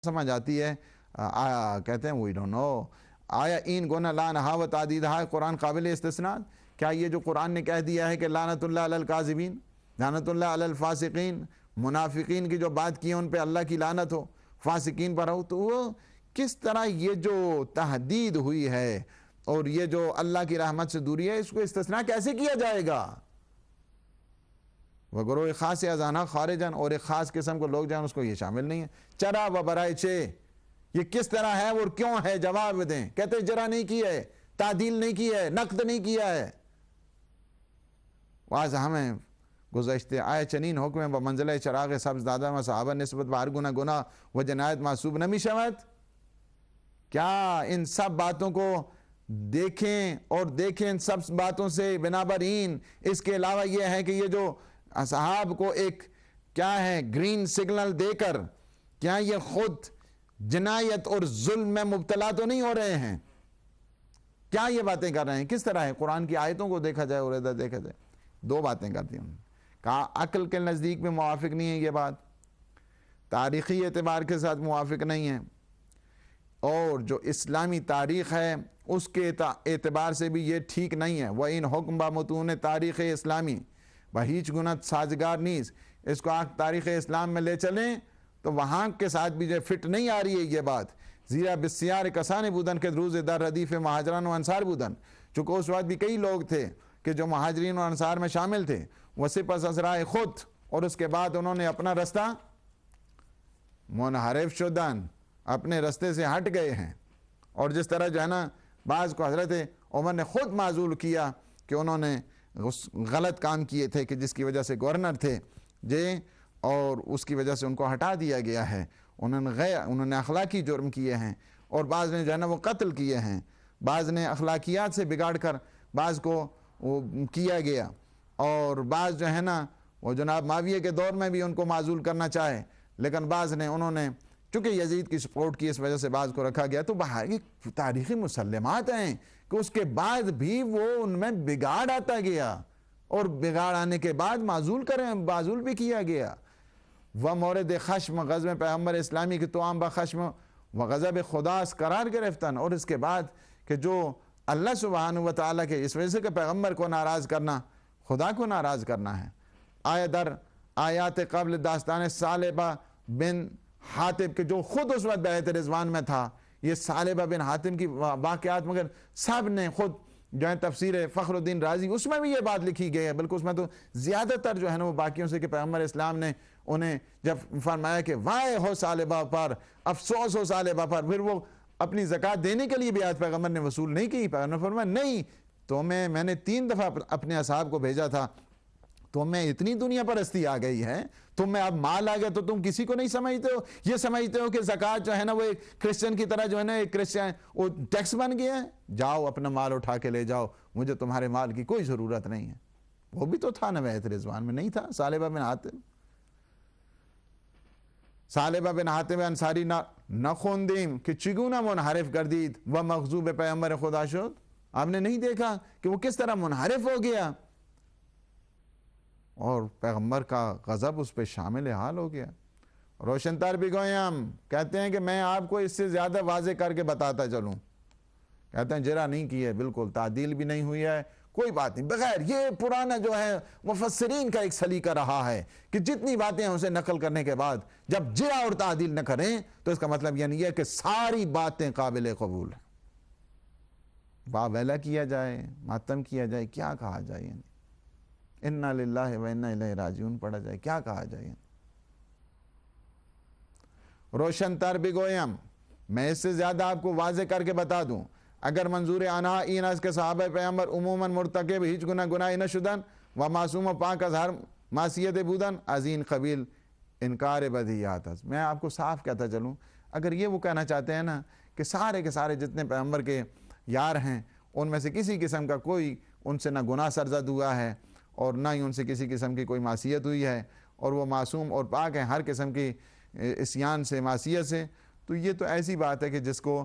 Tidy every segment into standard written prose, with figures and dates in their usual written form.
سمجھ آتی ہے کہتے ہیں وی ڈونٹ نو آیا این گونا لعنہا و تعدیدہا قرآن قابل استثناء؟ کیا یہ جو قرآن نے کہہ دیا ہے کہ لعنت اللہ علی الکاذبین، لعنت اللہ علی الفاسقین، منافقین کی جو بات کی ہے ان پہ اللہ کی لعنت ہو، فاسقین پر ہو، تو وہ کس طرح یہ جو تحدید ہوئی ہے اور یہ جو اللہ کی رحمت سے دوری ہے اس کو استثناء کیسے کیا جائے گا؟ وگروہ خاص ازانہ خارجن، اور ایک خاص قسم کو لوگ جائیں اس کو یہ شامل نہیں ہے۔ چرا و برائے چے، یہ کس طرح ہے اور کیوں ہے؟ جواب دیں۔ کہتے جرا نہیں کی ہے، تعدیل نہیں کی ہے، نقد نہیں کیا ہے۔ واضح ہمیں گزشتے آئے چنین حکم و منزلہ چراغ سبز دادا و صحابہ نسبت بار گنا گناہ و جنایت معصوب نمی شود؟ کیا ان سب باتوں کو دیکھیں اور دیکھیں ان سب باتوں سے بنابراین اس کے علاوہ یہ ہے کہ یہ جو اصحاب کو ایک کیا ہے گرین سگنل دے کر کیا یہ خود جنایت اور ظلم میں مبتلا تو نہیں ہو رہے ہیں؟ کیا یہ باتیں کر رہے ہیں؟ کس طرح ہے؟ قرآن کی آیتوں کو دیکھا جائے اور ادھر دیکھا جائے، دو باتیں کرتی ہیں۔ کہا عقل کے نزدیک میں موافق نہیں ہے یہ بات، تاریخی اعتبار کے ساتھ موافق نہیں ہے، اور جو اسلامی تاریخ ہے اس کے اعتبار سے بھی یہ ٹھیک نہیں ہے۔ وَإِنْ حُکم بَمُتُونِ تاریخ اسلامی بہیچ گنت سازگار نیز، اس کو آپ تاریخ اسلام میں لے چلیں تو وہاں کے ساتھ بھی جو فٹ نہیں آ رہی ہے یہ بات۔ زیرا بسیار کسان بودن کے روز در ردیف مہاجران و انصار بودن، چونکہ اس وقت بھی کئی لوگ تھے کہ جو مہاجرین و انصار میں شامل تھے، وسیع پس ازرائے خود، اور اس کے بعد انہوں نے اپنا رستہ منحرف شدن، اپنے رستے سے ہٹ گئے ہیں۔ اور جس طرح جو ہے نا بعض کو حضرت عمر نے خود معزول کیا کہ انہوں نے غلط کام کیے تھے کہ جس کی وجہ سے گورنر تھے اور اس کی وجہ سے ان کو ہٹا دیا گیا ہے، انہوں نے اخلاقی جرم کیے ہیں، اور بعض نے جو ہے نا وہ قتل کیے ہیں، بعض نے اخلاقیات سے بگاڑ کر بعض کو کیا گیا، اور بعض جو ہے نا وہ جناب معاویہ کے دور میں بھی ان کو معزول کرنا چاہے، لیکن بعض نے انہوں نے چونکہ یزید کی سپورٹ کی اس وجہ سے بعض کو رکھا گیا۔ تو باہر یہ تاریخی مسلمات ہیں کہ اس کے بعد بھی وہ ان میں بگاڑ آتا گیا، اور بگاڑ آنے کے بعد معزول بھی کیا گیا۔ وہ مورد خشم غضب پیغمبر اسلامی کی توام بخشم و غضب خداس قرار گرفتن، اور اس کے بعد کہ جو اللہ سبحانہ و تعالیٰ کے اس وجہ سے کہ پیغمبر کو ناراض کرنا خدا کو ناراض کرنا ہے۔ آیا در آیات قبل داستان ثعلبہ بن حاتب کہ جو خود اس وقت بیعت رضوان میں تھا، یہ ثعلبہ بن حاتم کی واقعات مگر سب نے خود جو ہے تفسیر فخر الدین رازی اس میں بھی یہ بات لکھی گئی ہے، بلکہ اس میں تو زیادہ تر جو ہے نا وہ باقیوں سے کہ پیغمبر اسلام نے انہیں جب فرمایا کہ وائے ہو ثعلبہ پر، افسوس ہو ثعلبہ پر، پھر وہ اپنی زکوٰۃ دینے کے لیے بھی آج پیغمبر نے وصول نہیں کی۔ پیغمبر فرمایا نہیں، تو میں نے 3 دفعہ اپنے اصحاب کو بھیجا تھا، تو میں اتنی دنیا پرستی آ گئی ہے، تم میں اب مال آ گیا تو تم کسی کو نہیں سمجھتے ہو، یہ سمجھتے ہو کہ زکوٰۃ جو ہے نا وہ ایک کرسچن کی طرح جو ہے نا ایک کرسچن وہ ٹیکس بن گیا ہے، جاؤ اپنا مال اٹھا کے لے جاؤ، مجھے تمہارے مال کی کوئی ضرورت نہیں ہے۔ وہ بھی تو تھا نا بیعت رضوان میں، نہیں تھا؟ ثعلبہ بن حاتم انصاری نخوندیم کہ چگونہ منحرف گردید و مغضوب پیغمبر خدا شد، آپ نے نہیں دیکھا کہ وہ کس طرح منحرف ہو گیا اور پیغمبر کا غضب اس پہ شامل حال ہو گیا۔ روشن تر بھی گویم کہتے ہیں کہ میں آپ کو اس سے زیادہ واضح کر کے بتاتا چلوں، کہتے ہیں جرا نہیں کی ہے، بالکل تعدیل بھی نہیں ہوئی ہے، کوئی بات نہیں۔ بغیر یہ پرانا جو ہے مفسرین کا ایک سلیقہ رہا ہے کہ جتنی باتیں ہیں اسے نقل کرنے کے بعد جب جرا اور تعدیل نہ کریں تو اس کا مطلب یعنی یہ کہ ساری باتیں قابل قبول ہیں، واویلا کیا جائے، ماتم کیا جائے، کیا کہا جائے، یعنی انا للہ و انا الیہ راجعون پڑھا جائے، کیا کہا جائے۔ روشن تر بگویم میں اس سے زیادہ آپ کو واضح کر کے بتا دوں، اگر منظور آنہا این از کے صحابہ پیغمبر عموماً مرتکب ہیچ گناہ نشدن و معصوم و پاک از ہر معصیت بودن از این قبیل انکار بدیہات است۔ میں آپ کو صاف کہتا چلوں، اگر یہ وہ کہنا چاہتے ہیں نا کہ سارے کے سارے جتنے پیغمبر کے یار ہیں ان میں سے کسی قسم کا کوئی ان سے نہ گناہ سرزد ہوا ہے اور نہ ہی ان سے کسی قسم کی کوئی معصیت ہوئی ہے اور وہ معصوم اور پاک ہیں ہر قسم کی عصیان سے، معصیت سے، تو یہ تو ایسی بات ہے کہ جس کو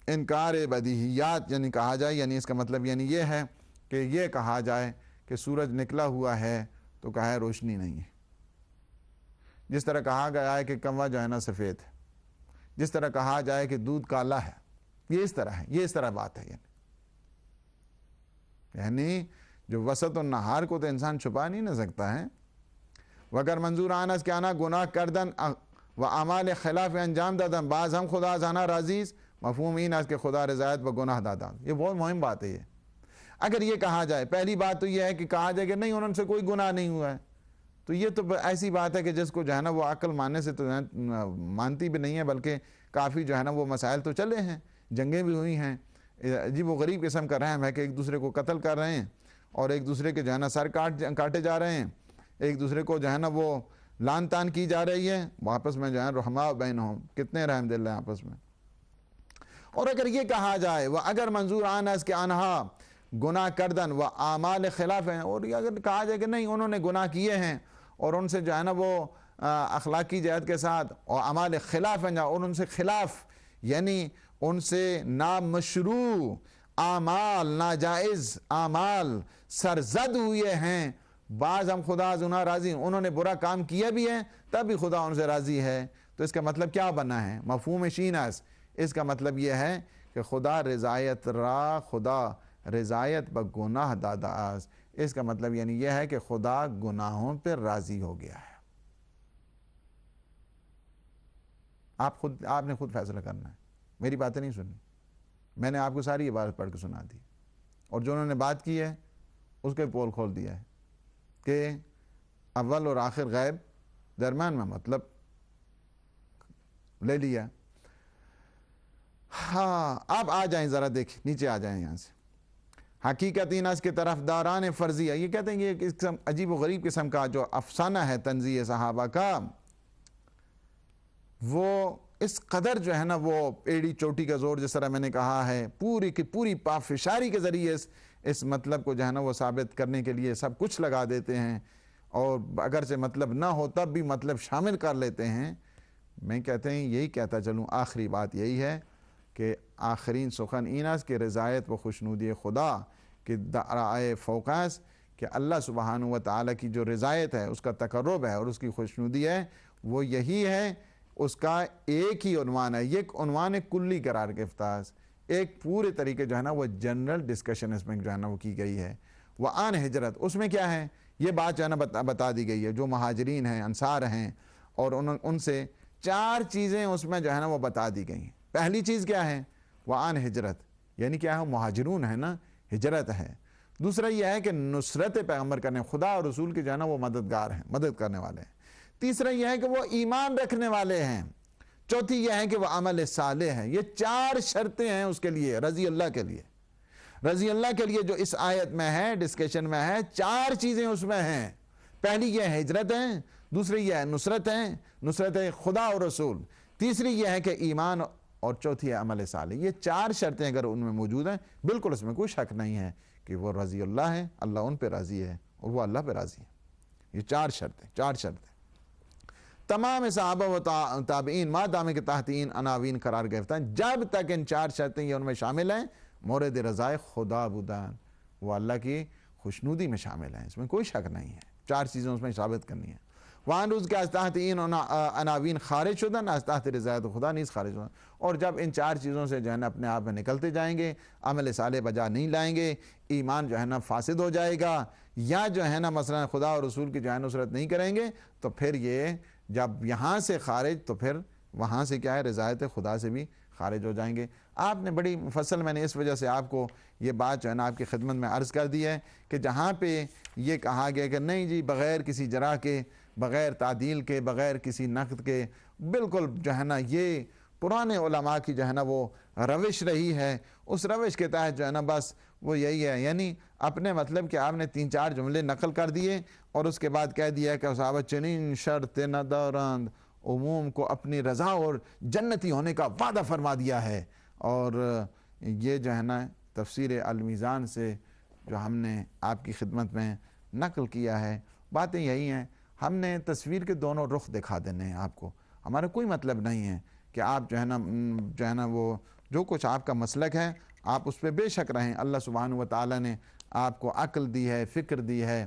انکار بدیہیات یعنی کہا جائے، یعنی اس کا مطلب یعنی یہ ہے کہ یہ کہا جائے کہ سورج نکلا ہوا ہے تو کہا ہے روشنی نہیں ہے، جس طرح کہا گیا ہے کہ کوا جو ہے نا سفید ہے، جس طرح کہا جائے کہ دودھ کالا ہے، یہ اس طرح ہے، یہ اس طرح بات ہے. یعنی جو وسط النہار کو تو انسان چھپا نہیں نہ سکتا ہے. وگر منظور آنس کے آنا گناہ کردن و اعمال خلاف انجام دادن بعض ہم خدا زانا رازیز مفہوم این اس کے خدا رضایت و گناہ دادا. یہ بہت مہم بات ہے. یہ اگر یہ کہا جائے، پہلی بات تو یہ ہے کہ کہا جائے کہ نہیں انہوں سے کوئی گناہ نہیں ہوا ہے، تو یہ تو ایسی بات ہے کہ جس کو جو ہے نا وہ عقل ماننے سے تو مانتی بھی نہیں ہے، بلکہ کافی جو ہے نا وہ مسائل تو چلے ہیں، جنگیں بھی ہوئی ہیں. عجیب و غریب قسم کا رحم ہے کہ ایک دوسرے کو قتل کر رہے ہیں اور ایک دوسرے کے جو ہے نا سر کاٹے جا رہے ہیں، ایک دوسرے کو جو ہے نا وہ لان تان کی جا رہی ہے. آپس میں جو ہے رحماء بینہم، کتنے رحم دل ہیں آپس میں. اور اگر یہ کہا جائے وہ اگر منظور آنس کے آنہا گناہ کردن و اعمال خلاف ہیں، اور یہ اگر کہا جائے کہ نہیں انہوں نے گناہ کیے ہیں اور ان سے جو ہے نا وہ اخلاقی جہت کے ساتھ، اور اعمال خلاف ہیں اور ان سے خلاف، یعنی ان سے نامشروع اعمال، ناجائز اعمال سرزد ہوئے ہیں. بعض ہم خدا زنا راضی، انہوں نے برا کام کیا بھی ہے تب بھی خدا ان سے راضی ہے. تو اس کا مطلب کیا بنا ہے؟ مفہوم شینس، اس کا مطلب یہ ہے کہ خدا رضایت را، خدا رضایت بگناہ دادا آز. اس کا مطلب یعنی یہ ہے کہ خدا گناہوں پہ راضی ہو گیا ہے. آپ نے خود فیصلہ کرنا ہے، میری باتیں نہیں سننی. میں نے آپ کو ساری عبارت پڑھ کے سنا دی، اور جو انہوں نے بات کی ہے اس کے پول کھول دیا ہے کہ اول اور آخر غیب، درمیان میں مطلب لے لیا. ہاں اب آ جائیں، ذرا دیکھ نیچے آ جائیں یہاں سے. حقیقت اینس کے طرف داران فرضیہ، یہ کہتے ہیں کہ یہ عجیب و غریب قسم کا جو افسانہ ہے تنزیہ صحابہ کا، وہ اس قدر جو ہے نا وہ ایڑی چوٹی کا زور، جس طرح میں نے کہا ہے، پوری کی پوری پافشاری کے ذریعے اس مطلب کو جو ہے نا وہ ثابت کرنے کے لیے سب کچھ لگا دیتے ہیں، اور اگر سے مطلب نہ ہو تب بھی مطلب شامل کر لیتے ہیں. میں کہتے ہیں یہی کہتا چلوں، آخری بات یہی ہے کہ آخرین سخن اینس کے رضایت و خوشنودی خدا کہ دعائے فوقاس، کہ اللہ سبحانہ و تعالیٰ کی جو رضایت ہے، اس کا تقرب ہے اور اس کی خوشنودی ہے، وہ یہی ہے. اس کا ایک ہی عنوان ہے، یہ ایک عنوان کلی قرار کے افتاس، ایک پورے طریقے جو ہے نا وہ جنرل ڈسکشن اس میں جو ہے نا وہ کی گئی ہے. وہ آن ہجرت، اس میں کیا ہے یہ بات جو ہے نا بتا دی گئی ہے، جو مہاجرین ہیں، انصار ہیں، اور ان سے 4 چیزیں اس میں جو ہے نا وہ بتا دی گئی ہیں. پہلی چیز کیا ہے؟ وہ آن ہجرت، یعنی کیا ہے؟ مہاجرون ہے نا، ہجرت ہے. دوسرا یہ ہے کہ نصرت پیغمبر کرنے، خدا اور رسول کے جو ہے نا وہ مددگار ہیں، مدد کرنے والے ہیں. تیسرا یہ ہے کہ وہ ایمان رکھنے والے ہیں. چوتھی یہ ہے کہ وہ عمل صالح ہے. یہ 4 شرطیں ہیں اس کے لیے، رضی اللہ کے لیے. رضی اللہ کے لیے جو اس آیت میں ہے، ڈسکشن میں ہے، 4 چیزیں اس میں ہیں. پہلی یہ ہے ہجرت ہے، دوسری یہ ہے نصرت ہے، نصرت ہے خدا اور رسول. تیسری یہ ہے کہ ایمان، اور چوتھی ہے عمل صالح. یہ 4 شرطیں اگر ان میں موجود ہیں، بالکل اس میں کوئی شک نہیں ہے کہ وہ رضی اللہ ہے، اللہ ان پہ راضی ہے اور وہ اللہ پہ راضی ہے. یہ 4 شرطیں تمام صحابہ و تابعین مادام کے تحتین عناوین قرار گرفتہ ہیں، جب تک ان 4 شرطیں یہ ان میں شامل ہیں. مورد رضائے خدا بودان، وہ اللہ کی خوشنودی میں شامل ہیں، اس میں کوئی شک نہیں ہے. 4 چیزیں اس میں ثابت کرنی ہے. وہاں روز کے استحتین عناوین خارج شدن، استحت رضایت خدا نیز خارج شدن. اور جب ان 4 چیزوں سے جو ہے نا اپنے آپ میں نکلتے جائیں گے، عمل صالح بجا نہیں لائیں گے، ایمان جو ہے نا فاسد ہو جائے گا، یا جو ہے نا مثلا خدا اور رسول کی جو ہے نصرت نہیں کریں گے، تو پھر یہ جب یہاں سے خارج، تو پھر وہاں سے کیا ہے؟ رضایت خدا سے بھی خارج ہو جائیں گے. آپ نے بڑی مفصل، میں نے اس وجہ سے آپ کو یہ بات جو ہے نا آپ کی خدمت میں عرض کر دی ہے کہ جہاں پہ یہ کہا گیا کہ نہیں جی بغیر کسی جرح کے، بغیر تعدیل کے، بغیر کسی نقد کے، بالکل جو ہے نا یہ پرانے علماء کی جو ہے نا وہ روش رہی ہے، اس روش کے تحت جو ہے نا بس وہ یہی ہے. یعنی اپنے مطلب کہ آپ نے 3-4 جملے نقل کر دیے اور اس کے بعد کہہ دیا کہ صحابہ چنین شرط ندارند، عموم کو اپنی رضا اور جنتی ہونے کا وعدہ فرما دیا ہے. اور یہ جو ہے نا تفسیر المیزان سے جو ہم نے آپ کی خدمت میں نقل کیا ہے، باتیں یہی ہیں. ہم نے تصویر کے دونوں رخ دکھا دینے ہیں آپ کو. ہمارا کوئی مطلب نہیں ہے کہ آپ جو ہے نا وہ جو کچھ آپ کا مسلک ہے آپ اس پہ بے شک رہیں. اللہ سبحانہ و تعالیٰ نے آپ کو عقل دی ہے، فکر دی ہے،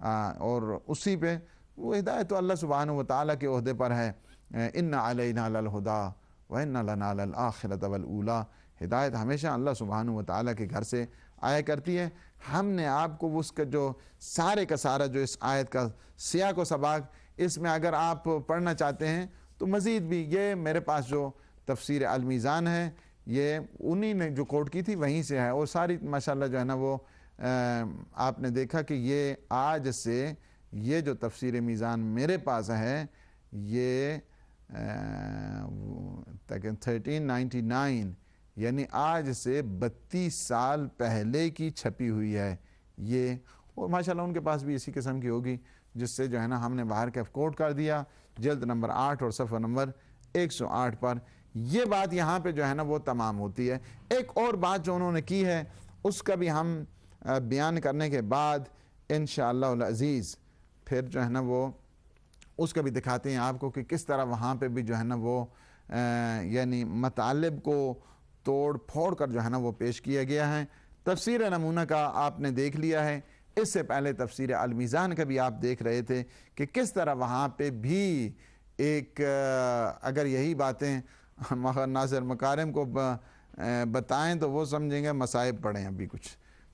اور اسی پہ وہ ہدایت تو اللہ سبحانہ و تعالیٰ کے عہدے پر ہے. ان علینا للہدیٰ وَإِنَّ لَنَا لَلْآخِرَةَ وَالْأُولَىٰ۔ ہدایت ہمیشہ اللہ سبحانہ و تعالیٰ کے گھر سے آیا کرتی ہے۔ ہم نے آپ کو اس کا جو سارے کا سارا جو اس آیت کا سیاق و سباق، اس میں اگر آپ پڑھنا چاہتے ہیں تو مزید بھی یہ میرے پاس جو تفسیر المیزان ہے یہ انہی نے جو کوٹ کی تھی وہیں سے ہے، اور ساری ماشاءاللہ جو ہے نا وہ آپ نے دیکھا کہ یہ آج سے یہ جو تفسیر میزان میرے پاس ہے یہ 1399 یعنی آج سے 32 سال پہلے کی چھپی ہوئی ہے یہ، اور ماشاءاللہ ان کے پاس بھی اسی قسم کی ہوگی، جس سے جو ہے نا ہم نے باہر کا کوٹ کر دیا جلد نمبر 8 اور صفحہ نمبر 108 پر۔ یہ بات یہاں پہ جو ہے نا وہ تمام ہوتی ہے۔ ایک اور بات جو انہوں نے کی ہے اس کا بھی ہم بیان کرنے کے بعد انشاءاللہ العزیز پھر جو ہے نا وہ اس کا بھی دکھاتے ہیں آپ کو کہ کس طرح وہاں پہ بھی جو ہے نا وہ یعنی مطالب کو توڑ پھوڑ کر جو ہے نا وہ پیش کیا گیا ہے۔ تفسیر نمونہ کا آپ نے دیکھ لیا ہے، اس سے پہلے تفسیر المیزان کا بھی آپ دیکھ رہے تھے کہ کس طرح وہاں پہ بھی ایک اگر یہی باتیں ناصر مکارم کو بتائیں تو وہ سمجھیں گے مصائب پڑھیں ابھی کچھ۔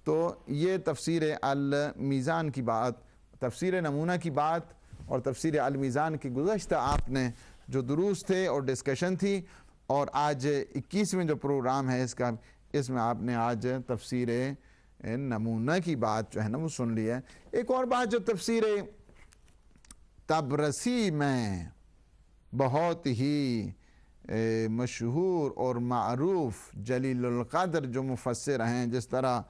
تو یہ تفسیر المیزان کی بات، تفسیر نمونہ کی بات اور تفسیر المیزان کی گزشتہ آپ نے جو دروس تھے اور ڈسکشن تھی، اور آج 21ویں جو پروگرام ہے اس میں آپ نے آج تفسیر نمونہ کی بات جو ہے نا وہ سن لی ہے۔ ایک اور بات جو تفسیر طبرسی میں بہت ہی مشہور اور معروف جلیل القدر جو مفسر ہیں، جس طرح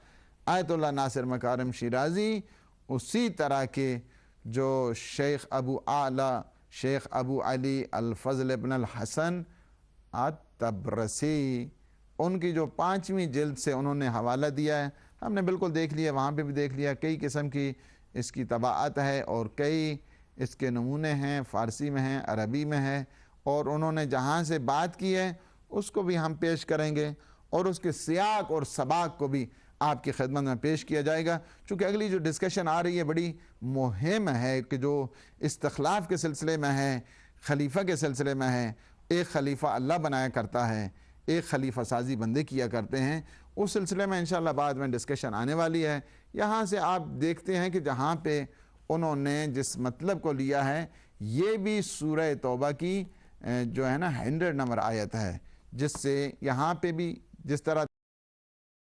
آیت اللہ ناصر مکارم شیرازی، اسی طرح کے جو شیخ ابو اعلی شیخ ابو علی الفضل ابن الحسن الطبرسی، ان کی جو 5ویں جلد سے انہوں نے حوالہ دیا ہے، ہم نے بالکل دیکھ لیا، وہاں پہ بھی دیکھ لیا، کئی قسم کی اس کی طباعت ہے اور کئی اس کے نمونے ہیں، فارسی میں ہیں، عربی میں ہے، اور انہوں نے جہاں سے بات کی ہے اس کو بھی ہم پیش کریں گے، اور اس کے سیاق اور سباق کو بھی آپ کی خدمت میں پیش کیا جائے گا۔ چونکہ اگلی جو ڈسکشن آ رہی ہے بڑی مہم ہے کہ جو استخلاف کے سلسلے میں ہے، خلیفہ کے سلسلے میں ہے، ایک خلیفہ اللہ بنایا کرتا ہے، ایک خلیفہ سازی بندے کیا کرتے ہیں، اس سلسلے میں انشاءاللہ بعد میں ڈسکشن آنے والی ہے۔ یہاں سے آپ دیکھتے ہیں کہ جہاں پہ انہوں نے جس مطلب کو لیا ہے، یہ بھی سورہ توبہ کی جو ہے نا 100 نمبر آیت ہے، جس سے یہاں پہ بھی جس طرح